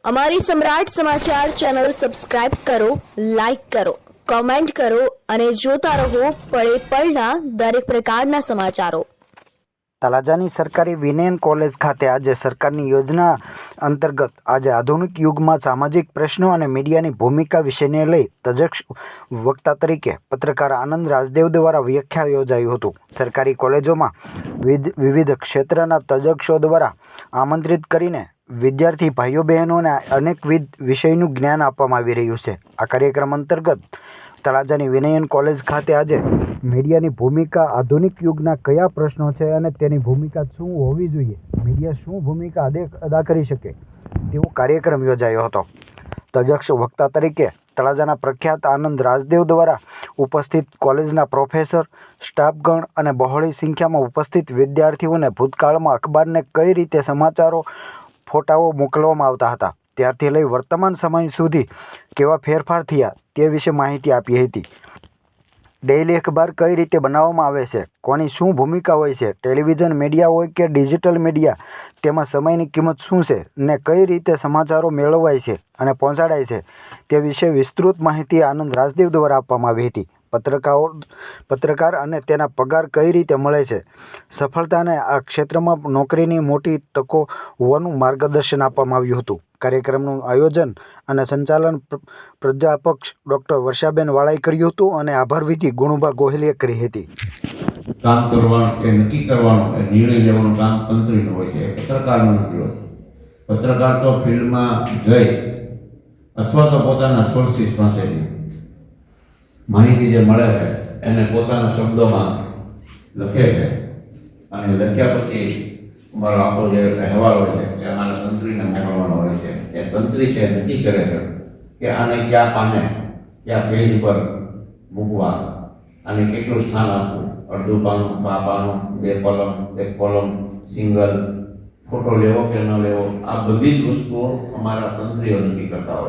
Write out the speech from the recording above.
અમારી સમ્રાટ સમાચાર ચેનલ સબસ્ક્રાઇબ કરો, લાઈક કરો, કોમેન્ટ કરો અને જોતા રહો પળે પળના દરેક પ્રકારના સમાચારો। તળાજાની સરકારી વિનયન કોલેજ ખાતે આજે સરકારની યોજના અંતર્ગત આજે આધુનિક યુગમાં સામાજિક પ્રશ્નો અને મીડિયાની ભૂમિકા વિષયને લઈ તજજ્ઞ વક્તા તરીકે પત્રકાર આનંદ રાજદેવ દ્વારા વ્યાખ્યાન યોજાયું હતું। સરકારી કોલેજોમાં વિવિધ ક્ષેત્રના તજજ્ઞો દ્વારા આમંત્રિત કરીને વિદ્યાર્થી ભાઈઓ બહેનોને અનેકવિધ વિષયનું જ્ઞાન આપવામાં આવી રહ્યું છે। આ કાર્યક્રમ અંતર્ગત તળાજાની વિનયન કોલેજ ખાતે આજે મીડિયાની ભૂમિકા આધુનિક યુગના કયા પ્રશ્નો છે અને તેની ભૂમિકા શું હોવી જોઈએ, મીડિયા શું ભૂમિકા અદા કરી શકે તેવો કાર્યક્રમ યોજાયો હતો। તજજ્ઞ વક્તા તરીકે તળાજાના પ્રખ્યાત આનંદ રાજદેવ દ્વારા ઉપસ્થિત કોલેજના પ્રોફેસર, સ્ટાફગણ અને બહોળી સંખ્યામાં ઉપસ્થિત વિદ્યાર્થીઓને ભૂતકાળમાં અખબારને કઈ રીતે સમાચારો, ફોટાઓ મોકલવામાં આવતા હતા ત્યારથી લઈ વર્તમાન સમય સુધી કેવા ફેરફાર થયા તે વિશે માહિતી આપી હતી। ડેઇલી અખબાર કઈ રીતે બનાવવામાં આવે છે, કોની શું ભૂમિકા હોય છે, ટેલિવિઝન મીડિયા હોય કે ડિજિટલ મીડિયા, તેમાં સમયની કિંમત શું છે ને કઈ રીતે સમાચારો મેળવાય છે અને પહોંચાડાય છે તે વિશે વિસ્તૃત માહિતી આનંદ રાજદેવ દ્વારા આપવામાં આવી હતી। પત્રકાર અને તેના પગાર કઈ રીતે મળે છે, સફળતાને આ ક્ષેત્રમાં નોકરીની મોટી તકો હોવાનું માર્ગદર્શન આપવામાં આવ્યું હતું। કાર્યક્રમનું આયોજન અને સંચાલન પ્રાધ્યાપક ડૉક્ટર વર્ષાબેન વાળાએ કર્યું હતું અને આભાર વિધિ ગુણુભા ગોહિલે કરી હતી। કામ કરવાનું કે નક્કી કરવાનું કે નિર્ણય લેવાનું કામ તંત્રીનું હોય છે, પત્રકારનું નથી હોતું। પત્રકાર તો ફિલ્ડમાં જઈ અથવા તો પોતાના સોર્સિસ પાસેથી માહિતી જે મળે છે એને પોતાના શબ્દોમાં લખે છે અને લખ્યા પછી અમારો આપણો જે અહેવાલ હોય છે એ આને તંત્રીને મોકલવાનો હોય છે। એ તંત્રી છે નક્કી કરે છે કે આને કયા પાને કયા પેજ પર મૂકવા, આને કેટલું સ્થાન આપવું, અડધું પાનું, પાનું, એક કોલમ, સિંગલ, ફોટો લેવો કે ન લેવો, આ બધી જ વસ્તુઓ અમારા તંત્રીઓ નક્કી કરતા હોય।